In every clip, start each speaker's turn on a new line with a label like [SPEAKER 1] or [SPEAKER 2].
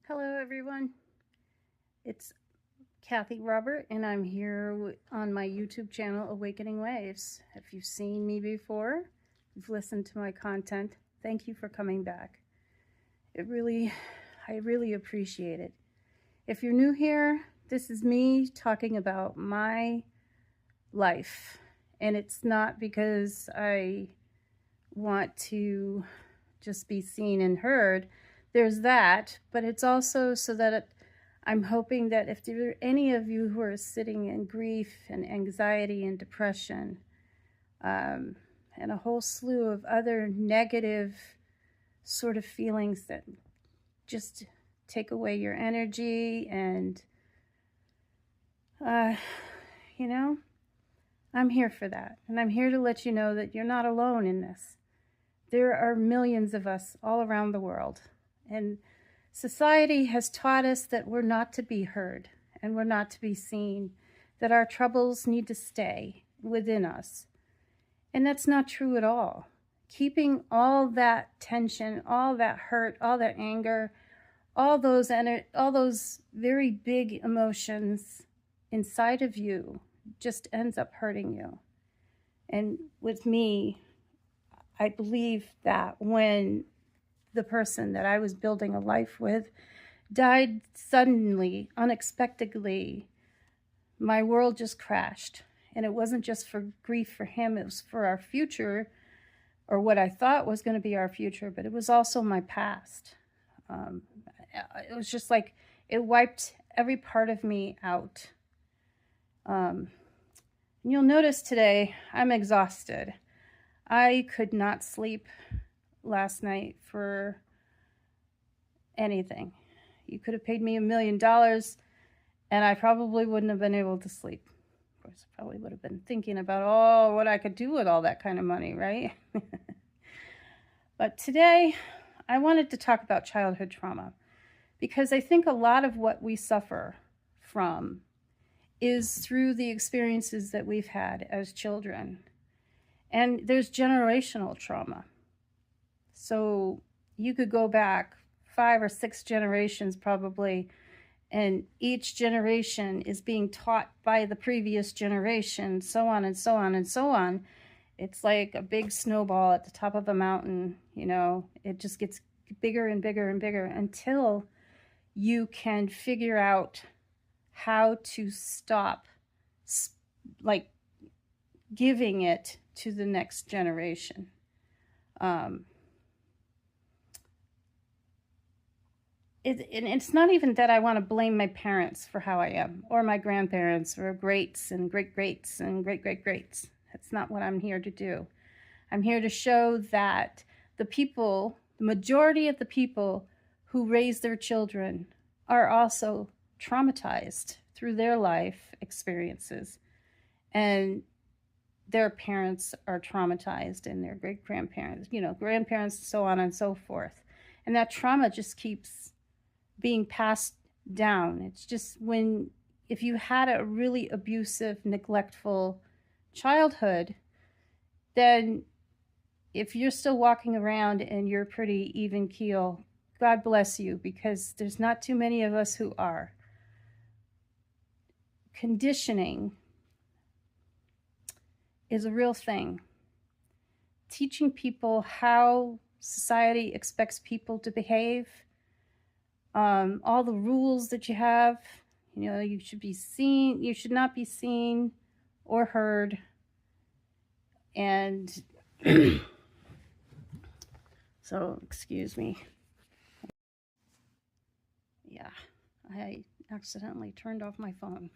[SPEAKER 1] Hello, everyone. It's Kathy Robert, and I'm here on my YouTube channel, Awakening Waves. If you've seen me before, you've listened to my content, thank you for coming back. I really appreciate it. If you're new here, this is me talking about my life, and it's not because I want to just be seen and heard. There's that, but it's also so that I'm hoping that if there are any of you who are sitting in grief and anxiety and depression, and a whole slew of other negative sort of feelings that just take away your energy and, I'm here for that. And I'm here to let you know that you're not alone in this. There are millions of us all around the world. And society has taught us that we're not to be heard and we're not to be seen, that our troubles need to stay within us. And that's not true at all. Keeping all that tension, all that hurt, all that anger, all those very big emotions inside of you just ends up hurting you. And with me, I believe that when the person that I was building a life with died suddenly, unexpectedly, my world just crashed. And it wasn't just for grief for him, it was for our future, or what I thought was going to be our future, but it was also my past. It was just like it wiped every part of me out. You'll notice today I'm exhausted. I could not sleep last night for anything. You could have paid me $1 million and I probably wouldn't have been able to sleep. Of course, I probably would have been thinking about, what I could do with all that kind of money, right? But today, I wanted to talk about childhood trauma because I think a lot of what we suffer from is through the experiences that we've had as children. And there's generational trauma. So you could go back 5 or 6 generations probably, and each generation is being taught by the previous generation, so on and so on and so on. It's like a big snowball at the top of a mountain, it just gets bigger and bigger and bigger until you can figure out how to stop, giving it to the next generation. It's not even that I want to blame my parents for how I am, or my grandparents, or greats and great-greats and great-great-greats. That's not what I'm here to do. I'm here to show that the majority of the people who raise their children are also traumatized through their life experiences. And their parents are traumatized, and their great-grandparents, grandparents, so on and so forth. And that trauma just keeps being passed down. It's just if you had a really abusive, neglectful childhood, then if you're still walking around and you're pretty even keel, God bless you, because there's not too many of us who are. Conditioning is a real thing. Teaching people how society expects people to behave, all the rules that you have, you should not be seen or heard. And so, excuse me. Yeah, I accidentally turned off my phone.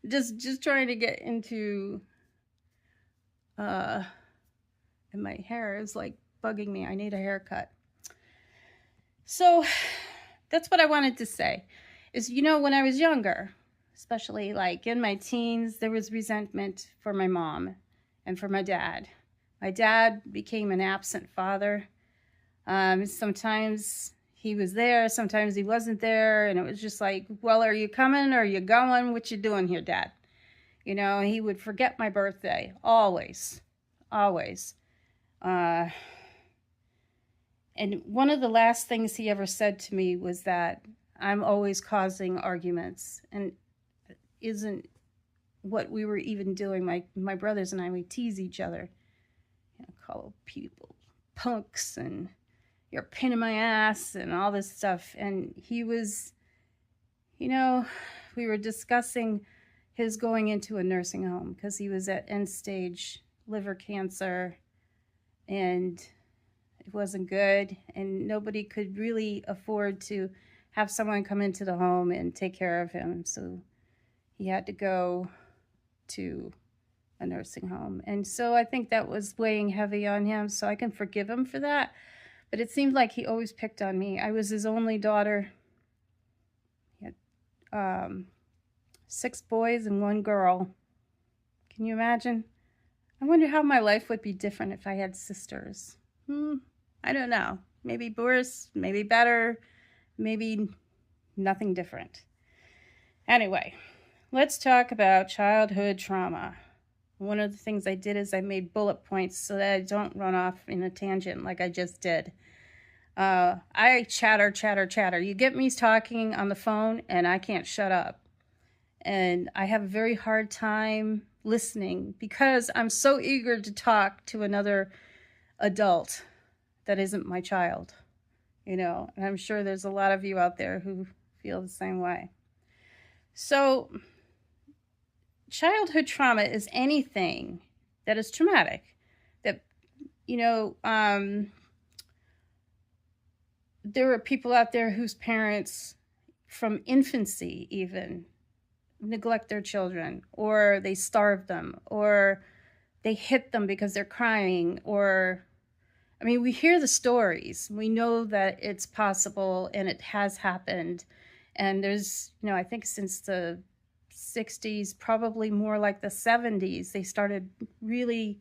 [SPEAKER 1] just trying to get into, and my hair is like bugging me. I need a haircut. So that's what I wanted to say is, when I was younger, especially like in my teens, there was resentment for my mom and for my dad. My dad became an absent father. Sometimes he was there, sometimes he wasn't there. And it was just like, well, are you coming or are you going? What you doing here, Dad? He would forget my birthday, always. And one of the last things he ever said to me was that I'm always causing arguments, and isn't what we were even doing. My brothers and I, we tease each other, call people punks and you're a pain in my ass and all this stuff. And he was, we were discussing his going into a nursing home because he was at end stage liver cancer and it wasn't good, and nobody could really afford to have someone come into the home and take care of him. So he had to go to a nursing home. And so I think that was weighing heavy on him. So I can forgive him for that. But it seemed like he always picked on me. I was his only daughter. He had 6 boys and 1 girl. Can you imagine? I wonder how my life would be different if I had sisters. I don't know. Maybe worse, maybe better, maybe nothing different. Anyway, let's talk about childhood trauma. One of the things I did is I made bullet points so that I don't run off in a tangent like I just did. I chatter. You get me talking on the phone and I can't shut up. And I have a very hard time listening because I'm so eager to talk to another adult that isn't my child, and I'm sure there's a lot of you out there who feel the same way. So childhood trauma is anything that is traumatic, that, there are people out there whose parents from infancy even neglect their children, or they starve them, or they hit them because they're crying, or, we hear the stories. We know that it's possible and it has happened. And there's, I think since the 60s, probably more like the 70s, they started really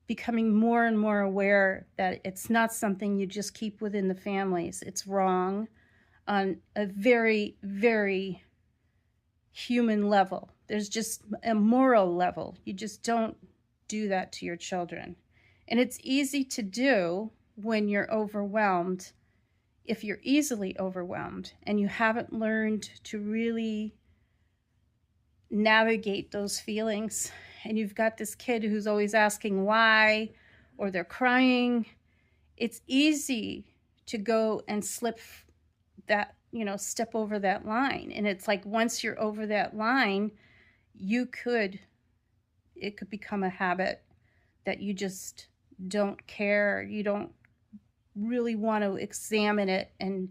[SPEAKER 1] becoming more and more aware that it's not something you just keep within the families. It's wrong on a very, very human level. There's just a moral level. You just don't do that to your children. And it's easy to do when you're overwhelmed. If you're easily overwhelmed and you haven't learned to really navigate those feelings, and you've got this kid who's always asking why, or they're crying, it's easy to go and slip that, step over that line. And it's like once you're over that line, it could become a habit that you just don't care. You don't really want to examine it and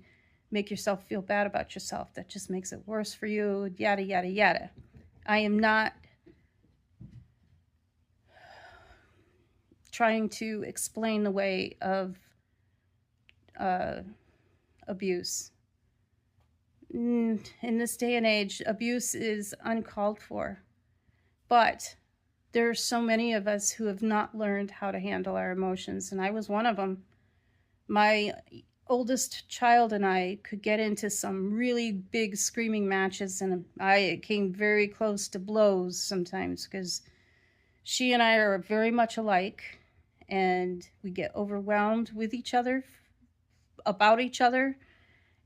[SPEAKER 1] make yourself feel bad about yourself. That just makes it worse for you, yada, yada, yada. I am not trying to explain the way of abuse. In this day and age, abuse is uncalled for. But there are so many of us who have not learned how to handle our emotions, and I was one of them. My oldest child and I could get into some really big screaming matches, and I came very close to blows sometimes because she and I are very much alike, and we get overwhelmed with each other, about each other,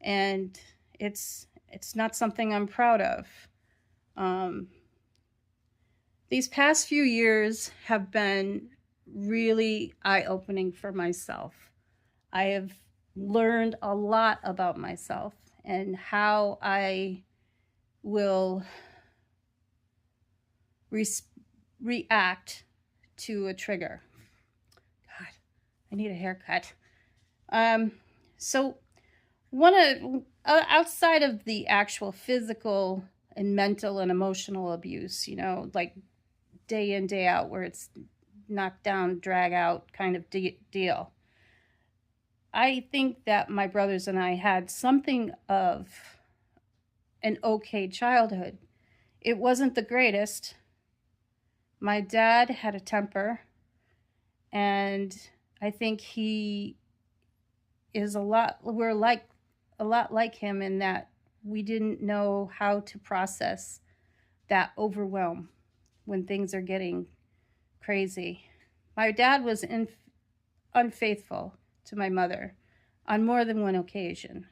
[SPEAKER 1] and it's not something I'm proud of. These past few years have been really eye-opening for myself. I have learned a lot about myself and how I will react to a trigger. God, I need a haircut. So outside of the actual physical and mental and emotional abuse, like day in, day out, where it's knock down, drag out kind of deal. I think that my brothers and I had something of an okay childhood. It wasn't the greatest. My dad had a temper, and I think we're a lot like him in that we didn't know how to process that overwhelm when things are getting crazy. My dad was unfaithful to my mother. on more than one occasion.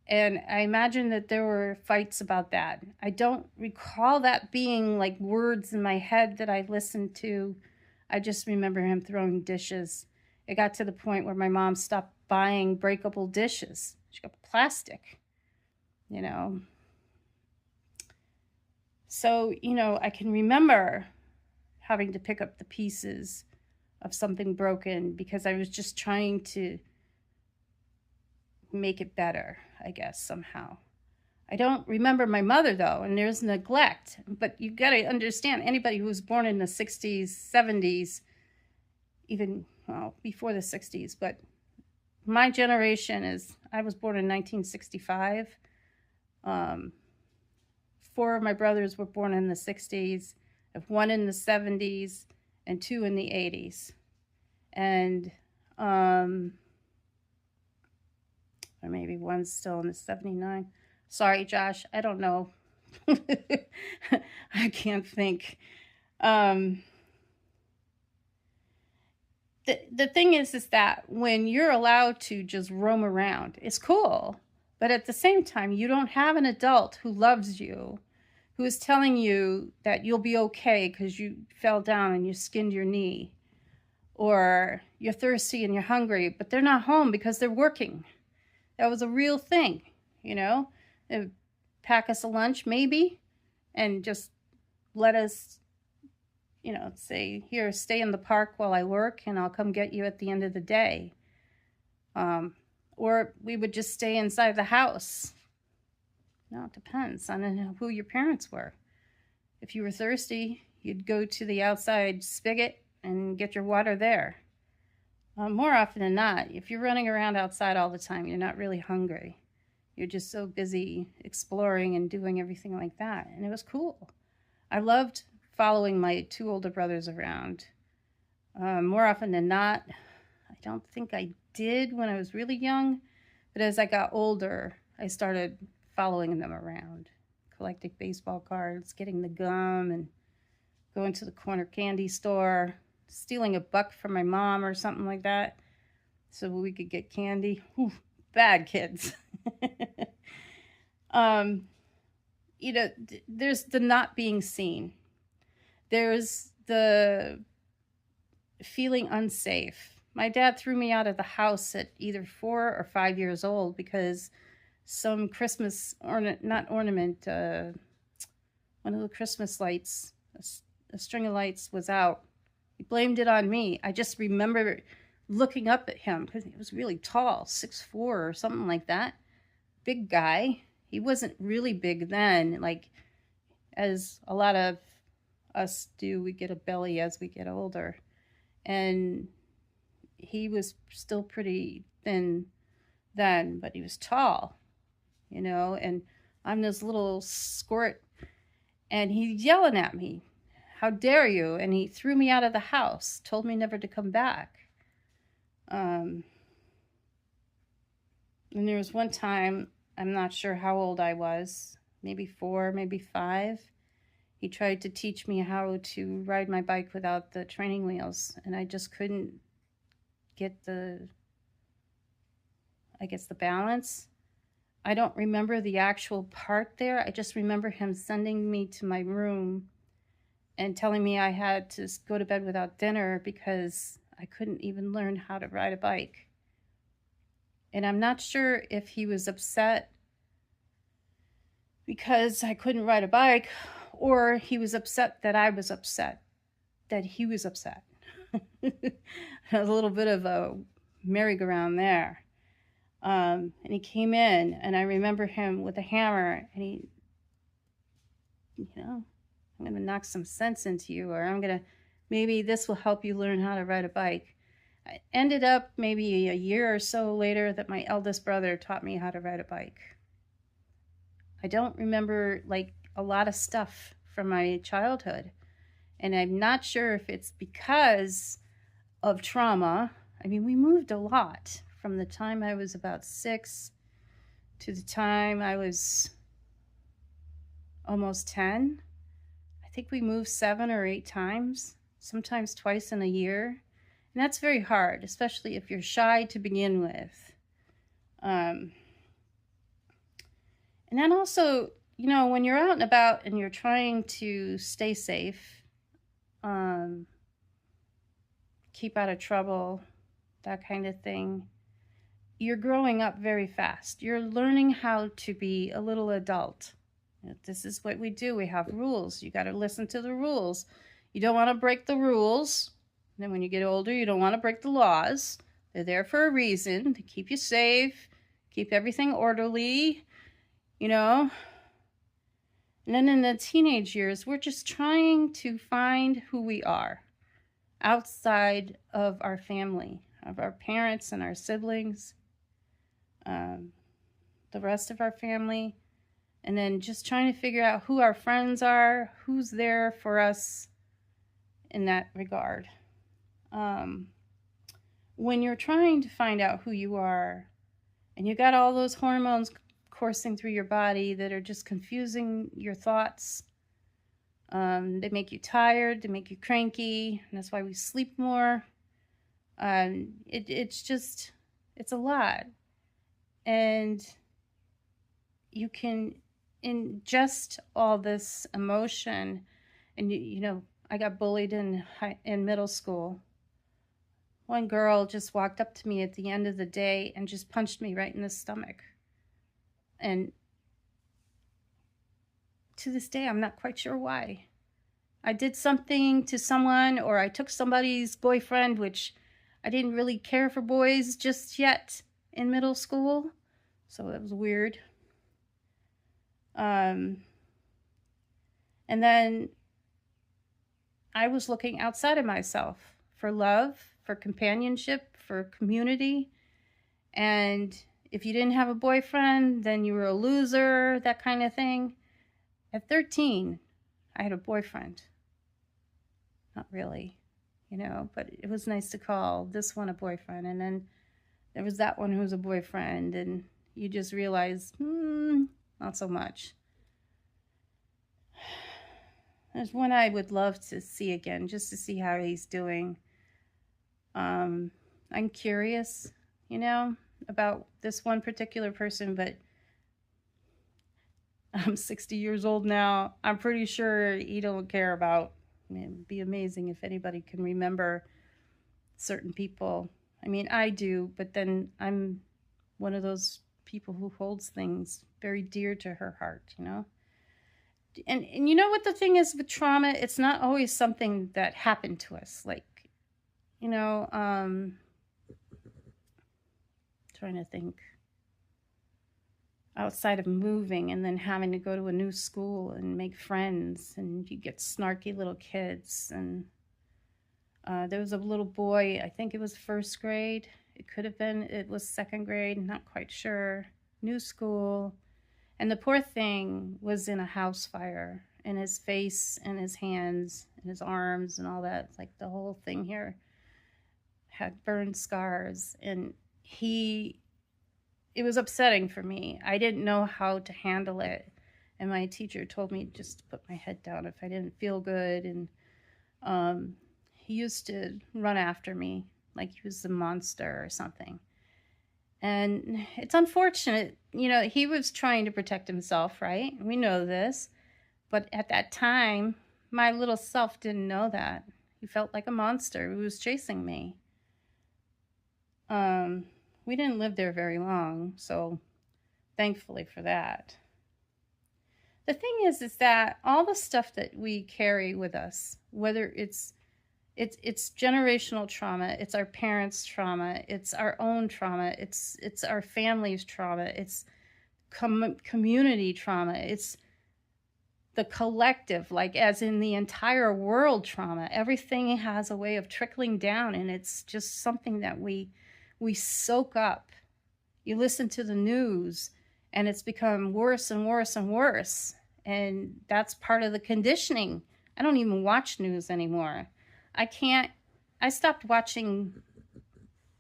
[SPEAKER 1] And I imagine that there were fights about that. I don't recall that being like words in my head that I listened to. I just remember him throwing dishes. It got to the point where my mom stopped buying breakable dishes. She got plastic, you know. So, you know, I can remember having to pick up the pieces of something broken because I was just trying to make it better, I guess, somehow. I don't remember my mother, though, and there's neglect. But you got to understand, anybody who was born in the 60s, 70s, even, well, before the 60s, but my generation is, I was born in 1965. 4 of my brothers were born in the 60s, 1 in the 70s, and 2 in the 80s. And, or maybe one's still in the 79. Sorry, Josh, I don't know. I can't think. The thing is that when you're allowed to just roam around, it's cool. But at the same time, you don't have an adult who loves you, who is telling you that you'll be okay because you fell down and you skinned your knee. Or you're thirsty and you're hungry, but they're not home because they're working. That was a real thing, you know. They'd pack us a lunch, maybe, and just let us, you know, say, here, stay in the park while I work, and I'll come get you at the end of the day. Or we would just stay inside the house. No, it depends on who your parents were. If you were thirsty, you'd go to the outside spigot and get your water there. More often than not, if you're running around outside all the time, you're not really hungry. You're just so busy exploring and doing everything like that. And it was cool. I loved following my 2 older brothers around. More often than not, I don't think I did when I was really young. But as I got older, I started following them around, collecting baseball cards, getting the gum, and going to the corner candy store, stealing $1 from my mom or something like that so we could get candy. Whew, bad kids. You know, there's the not being seen. There's the feeling unsafe. My dad threw me out of the house at either 4 or 5 years old because some Christmas one of the Christmas lights, a string of lights was out. He blamed it on me. I just remember looking up at him because he was really tall, 6'4" or something like that. Big guy. He wasn't really big then, like as a lot of us do. We get a belly as we get older. And he was still pretty thin then, but he was tall, you know, and I'm this little squirt, and he's yelling at me, "How dare you?" And he threw me out of the house, told me never to come back. And there was one time, I'm not sure how old I was, maybe 4, maybe 5. He tried to teach me how to ride my bike without the training wheels, and I just couldn't get the balance. I don't remember the actual part there. I just remember him sending me to my room and telling me I had to go to bed without dinner because I couldn't even learn how to ride a bike. And I'm not sure if he was upset because I couldn't ride a bike, or he was upset that I was upset, that he was upset. A little bit of a merry-go-round there. And he came in, and I remember him with a hammer, and he, you know, I'm going to knock some sense into you, or maybe this will help you learn how to ride a bike. I ended up maybe a year or so later that my eldest brother taught me how to ride a bike. I don't remember like a lot of stuff from my childhood, and I'm not sure if it's because of trauma. I mean, we moved a lot from the time I was about 6 to the time I was almost 10. I think we moved 7 or 8 times, sometimes twice in a year. And that's very hard, especially if you're shy to begin with. Um, and then also, you know, when you're out and about and you're trying to stay safe, keep out of trouble, that kind of thing, you're growing up very fast. You're learning how to be a little adult. This is what we do. We have rules. You got to listen to the rules. You don't want to break the rules. And then when you get older, you don't want to break the laws. They're there for a reason, to keep you safe, keep everything orderly, you know. And then in the teenage years, we're just trying to find who we are outside of our family, of our parents and our siblings, the rest of our family. And then just trying to figure out who our friends are, who's there for us in that regard. When you're trying to find out who you are, and you got all those hormones coursing through your body that are just confusing your thoughts, they make you tired, they make you cranky, and that's why we sleep more. It's a lot. And you can ingest all this emotion. And you know, I got bullied in middle school. One girl just walked up to me at the end of the day and just punched me right in the stomach. And to this day, I'm not quite sure why. I did something to someone, or I took somebody's boyfriend, which I didn't really care for boys just yet in middle school. So that was weird. And then I was looking outside of myself for love, for companionship, for community. And if you didn't have a boyfriend, then you were a loser, that kind of thing. At 13, I had a boyfriend. Not really, you know, but it was nice to call this one a boyfriend. And then there was that one who was a boyfriend, and you just realize, not so much. There's one I would love to see again, just to see how he's doing. I'm curious, you know, about this one particular person, but I'm 60 years old now. I'm pretty sure he don't care about. I mean, it'd be amazing if anybody can remember certain people. I mean, I do, but then I'm one of those people who holds things very dear to her heart, you know? And you know what the thing is with trauma? It's not always something that happened to us. Like, you know, trying to think. Outside of moving and then having to go to a new school and make friends, and you get snarky little kids. And there was a little boy, I think it was first grade. It was second grade, not quite sure. New school. And the poor thing was in a house fire, and his face and his hands and his arms and all that, like the whole thing here had burned scars. And it was upsetting for me. I didn't know how to handle it. And my teacher told me just to put my head down if I didn't feel good. And he used to run after me like he was a monster or something. And it's unfortunate, you know, he was trying to protect himself, right? We know this. But at that time, my little self didn't know that. He felt like a monster who was chasing me. We didn't live there very long, so thankfully for that. The thing is that all the stuff that we carry with us, whether it's generational trauma, it's our parents' trauma, it's our own trauma, it's our family's trauma, it's community trauma, it's the collective, like as in the entire world trauma. Everything has a way of trickling down, and it's just something that we soak up. You listen to the news, and it's become worse and worse and worse. And that's part of the conditioning. I don't even watch news anymore. I stopped watching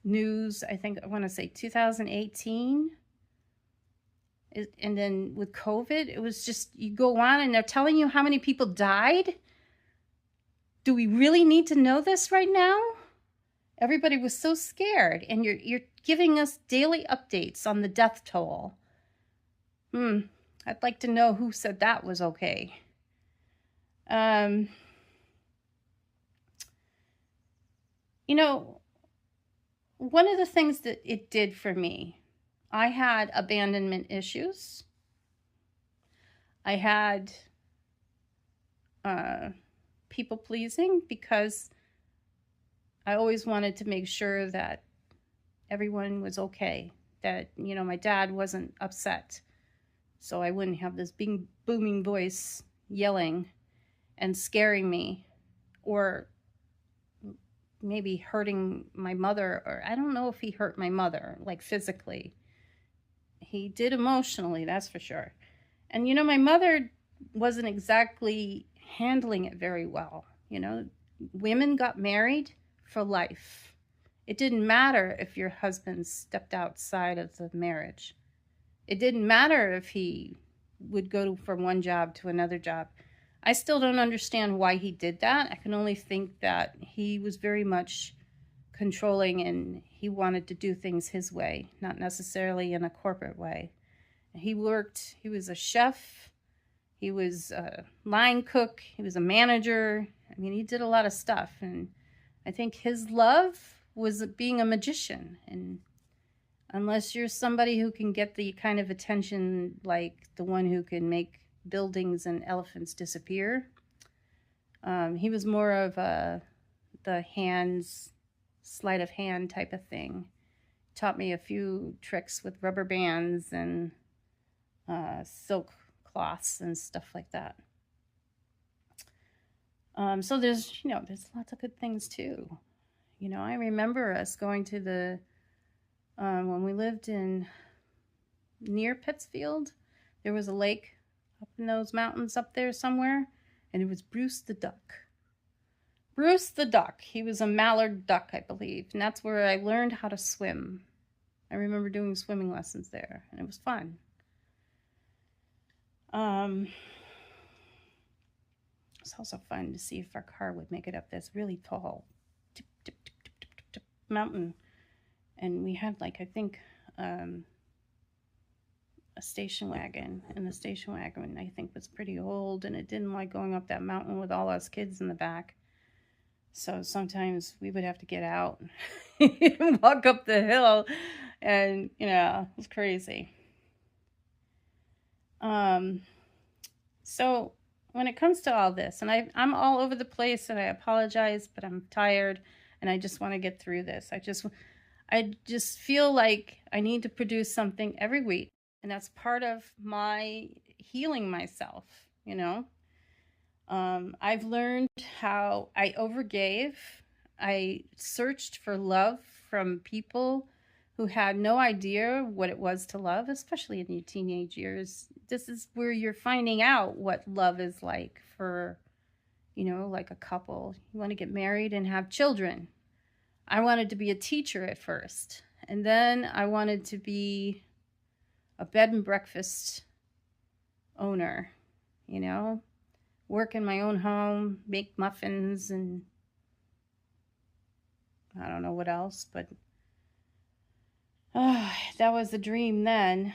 [SPEAKER 1] news, I think, I want to say 2018. And then with COVID, it was just, you go on and they're telling you how many people died. Do we really need to know this right now? Everybody was so scared, and you're giving us daily updates on the death toll. I'd like to know who said that was okay. You know, one of the things that it did for me, I had abandonment issues. I had people pleasing because I always wanted to make sure that everyone was okay, that, you know, my dad wasn't upset, so I wouldn't have this big booming voice yelling and scaring me, or maybe hurting my mother, or I don't know if he hurt my mother, like physically. He did emotionally, that's for sure. And, you know, my mother wasn't exactly handling it very well. You know, women got married for life. It didn't matter if your husband stepped outside of the marriage. It didn't matter if he would go from one job to another job. I still don't understand why he did that. I can only think that he was very much controlling and he wanted to do things his way, not necessarily in a corporate way. He was a chef, he was a line cook, he was a manager. I mean, he did a lot of stuff. And I think his love was being a magician. And unless you're somebody who can get the kind of attention like the one who can make buildings and elephants disappear, he was more of the hands, sleight of hand type of thing. Taught me a few tricks with rubber bands and silk cloths and stuff like that. So there's lots of good things too. You know, I remember us going to the, when we lived near Pittsfield, there was a lake up in those mountains up there somewhere, and it was Bruce the duck. Bruce the duck. He was a mallard duck, I believe, and that's where I learned how to swim. I remember doing swimming lessons there, and it was fun. It's also fun to see if our car would make it up this really tall mountain. And we had, like, I think, a station wagon. And the station wagon, I think, was pretty old. And it didn't like going up that mountain with all us kids in the back. So sometimes we would have to get out and walk up the hill. And, you know, it was crazy. So when it comes to all this, and I'm all over the place, and I apologize, but I'm tired, and I just want to get through this. I just feel like I need to produce something every week, and that's part of my healing myself, you know. I've learned how I overgave. I searched for love from people who had no idea what it was to love, especially in your teenage years. This is where you're finding out what love is like for, you know, like a couple. You want to get married and have children. I wanted to be a teacher at first. And then I wanted to be a bed and breakfast owner, you know, work in my own home, make muffins, and I don't know what else, but that was the dream then.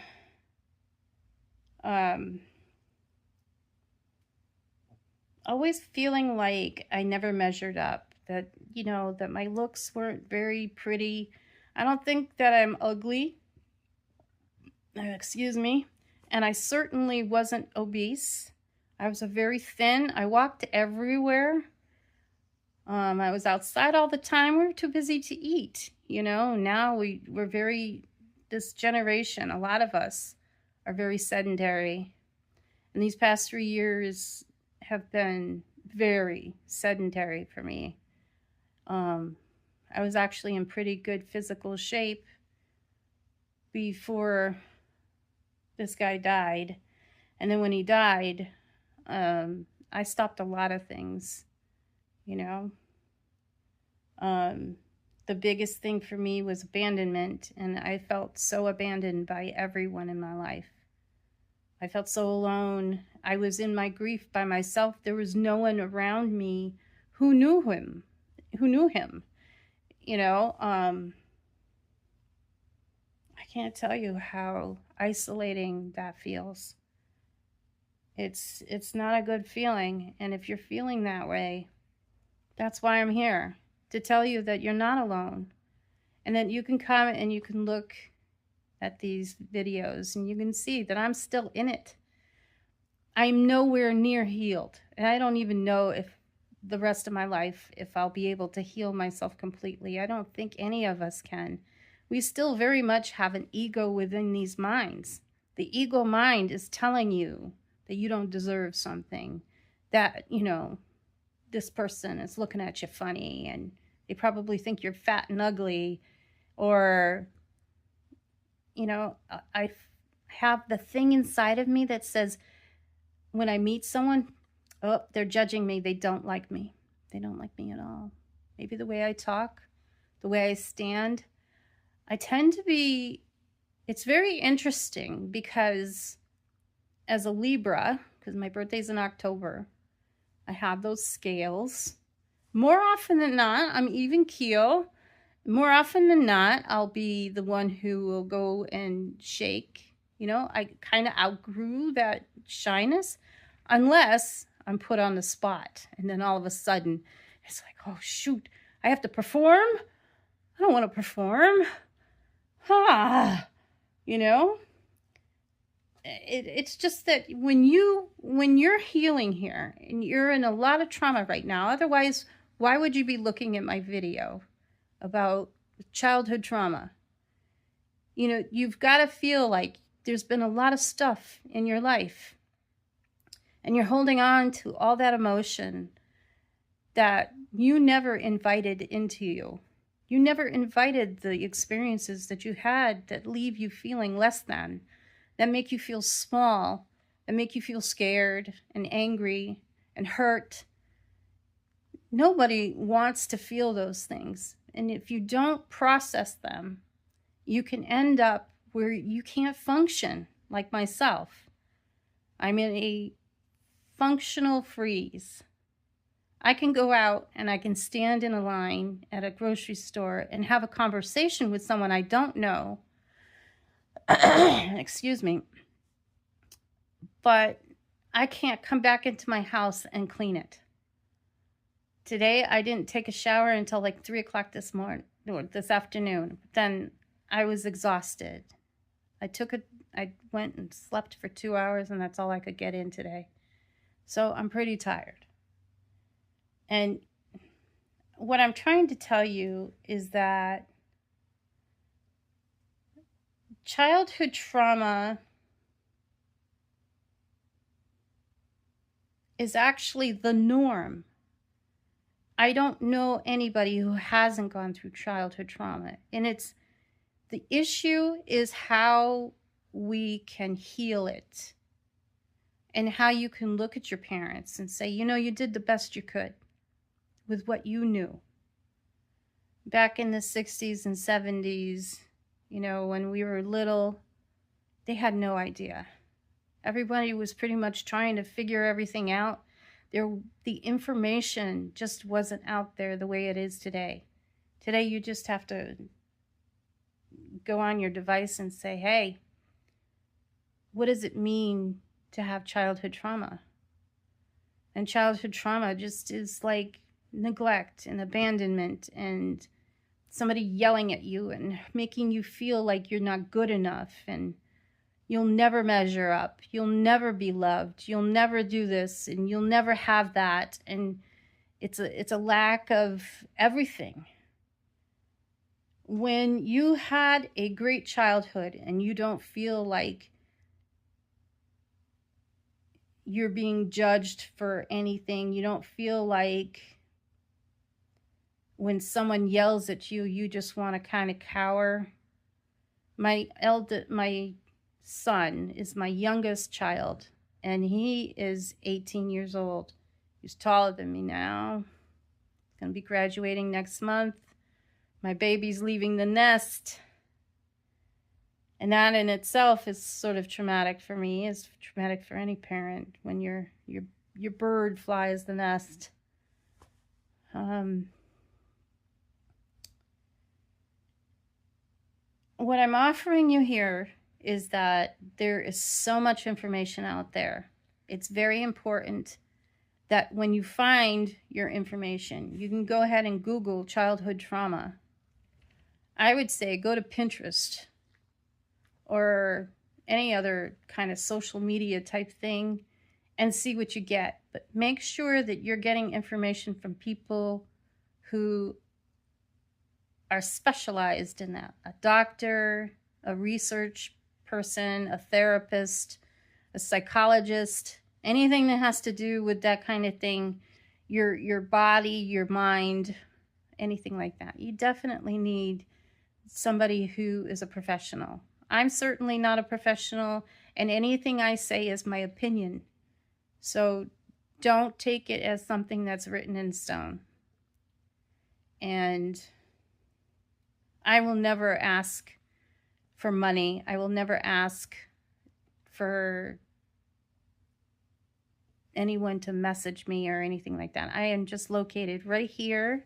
[SPEAKER 1] Always feeling like I never measured up, that, you know, that my looks weren't very pretty. I don't think that I'm ugly. Excuse me. And I certainly wasn't obese. I was a very thin. I walked everywhere. I was outside all the time. We were too busy to eat, you know. Now we're very, this generation, a lot of us are very sedentary. And these past 3 years have been very sedentary for me. I was actually in pretty good physical shape before this guy died. And then when he died, I stopped a lot of things, you know. The biggest thing for me was abandonment, and I felt so abandoned by everyone in my life. I felt so alone. I was in my grief by myself. There was no one around me who knew him, you know. I can't tell you how isolating that feels. It's not a good feeling, and if you're feeling that way, that's why I'm here, to tell you that you're not alone, and that you can come and you can look at these videos and you can see that I'm still in it. I'm nowhere near healed, and I don't even know if the rest of my life, if I'll be able to heal myself completely. I don't think any of us can. We still very much have an ego within these minds. The ego mind is telling you that you don't deserve something, that, you know, this person is looking at you funny and they probably think you're fat and ugly, or, you know, I have the thing inside of me that says, when I meet someone, oh, they're judging me. They don't like me. They don't like me at all. Maybe the way I talk, the way I stand. I tend to be, it's very interesting because as a Libra, because my birthday's in October, I have those scales. More often than not, I'm even keel. More often than not, I'll be the one who will go and shake. You know, I kind of outgrew that shyness, unless I'm put on the spot. And then all of a sudden, it's like, oh, shoot, I have to perform? I don't want to perform. You know? It's just that when you're healing here, and you're in a lot of trauma right now, otherwise, why would you be looking at my video about childhood trauma? You know, you've got to feel like there's been a lot of stuff in your life, and you're holding on to all that emotion that you never invited into you. You never invited the experiences that you had that leave you feeling less than, that make you feel small, that make you feel scared and angry and hurt. Nobody wants to feel those things. And if you don't process them, you can end up where you can't function, like myself. I'm in a functional freeze. I can go out and I can stand in a line at a grocery store and have a conversation with someone I don't know. Excuse me. But I can't come back into my house and clean it. Today, I didn't take a shower until like 3 o'clock this afternoon. Then I was exhausted. I went and slept for 2 hours, and that's all I could get in today. So I'm pretty tired. And what I'm trying to tell you is that childhood trauma is actually the norm. I don't know anybody who hasn't gone through childhood trauma. And the issue is how we can heal it, and how you can look at your parents and say, you know, you did the best you could with what you knew. Back in the 60s and 70s, you know, when we were little, they had no idea. Everybody was pretty much trying to figure everything out. The information just wasn't out there the way it is today. Today, you just have to go on your device and say, hey, what does it mean to have childhood trauma? And childhood trauma just is like neglect and abandonment and somebody yelling at you and making you feel like you're not good enough and you'll never measure up, you'll never be loved, you'll never do this, and you'll never have that. And it's a lack of everything. When you had a great childhood and you don't feel like you're being judged for anything, you don't feel like when someone yells at you, you just want to kind of cower. My son is my youngest child, and he is 18 years old. He's taller than me now. He's going to be graduating next month. My baby's leaving the nest. And that in itself is sort of traumatic for me. It's traumatic for any parent when your bird flies the nest. what I'm offering you here is that there is so much information out there. It's very important that when you find your information, you can go ahead and Google childhood trauma. I would say go to Pinterest or any other kind of social media type thing and see what you get. But make sure that you're getting information from people who are specialized in that. A doctor, a research person, a therapist, a psychologist, anything that has to do with that kind of thing, your body, your mind, anything like that. You definitely need somebody who is a professional. I'm certainly not a professional, and anything I say is my opinion. So don't take it as something that's written in stone. And I will never ask for money. I will never ask for anyone to message me or anything like that. I am just located right here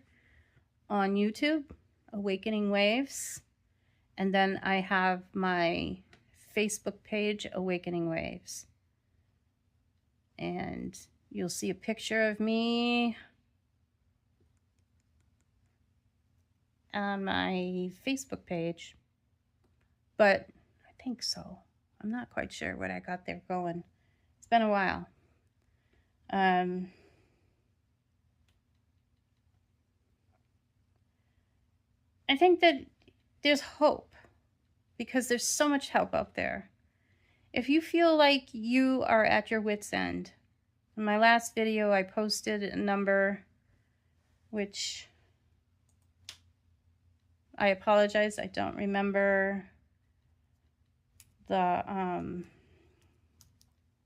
[SPEAKER 1] on YouTube, Awakening Waves. And then I have my Facebook page, Awakening Waves. And you'll see a picture of me on my Facebook page. But I think so. I'm not quite sure what I got there going. It's been a while. I think that there's hope because there's so much help out there. If you feel like you are at your wit's end, in my last video I posted a number, which I apologize, I don't remember the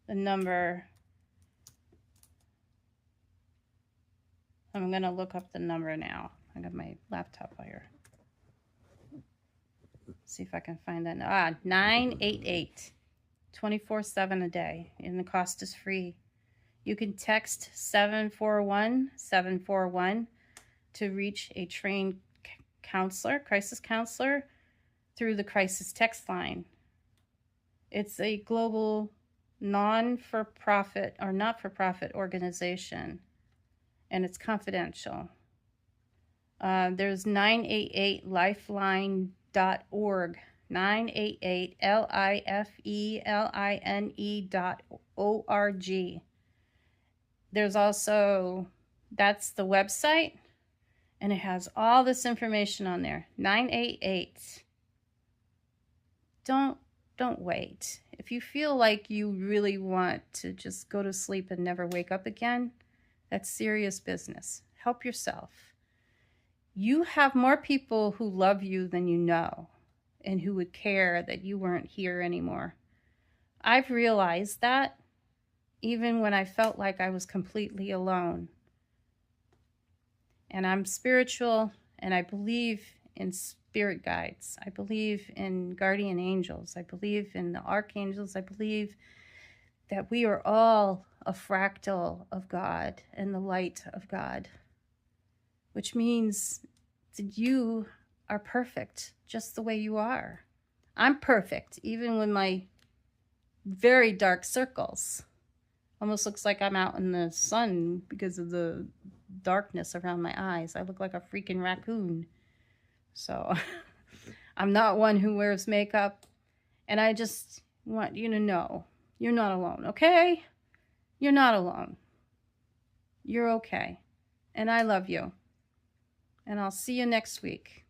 [SPEAKER 1] number. I'm gonna look up the number now. I got my laptop here. See if I can find that. 988 24/7 a day, and the cost is free. You can text 741-741 to reach a trained counselor, crisis counselor, through the crisis text line. It's a global non-for-profit or not-for-profit organization, and it's confidential. There's 988lifeline.org, 988lifeline.org. There's also, that's the website, and it has all this information on there. 988. Don't wait. If you feel like you really want to just go to sleep and never wake up again, that's serious business. Help yourself. You have more people who love you than you know and who would care that you weren't here anymore. I've realized that even when I felt like I was completely alone. And I'm spiritual, and I believe in spirit guides. I believe in guardian angels. I believe in the archangels. I believe that we are all a fractal of God and the light of God, which means that you are perfect just the way you are. I'm perfect, even with my very dark circles. Almost looks like I'm out in the sun because of the darkness around my eyes. I look like a freaking raccoon. So I'm not one who wears makeup. And I just want you to know you're not alone, okay? You're not alone. You're okay. And I love you. And I'll see you next week.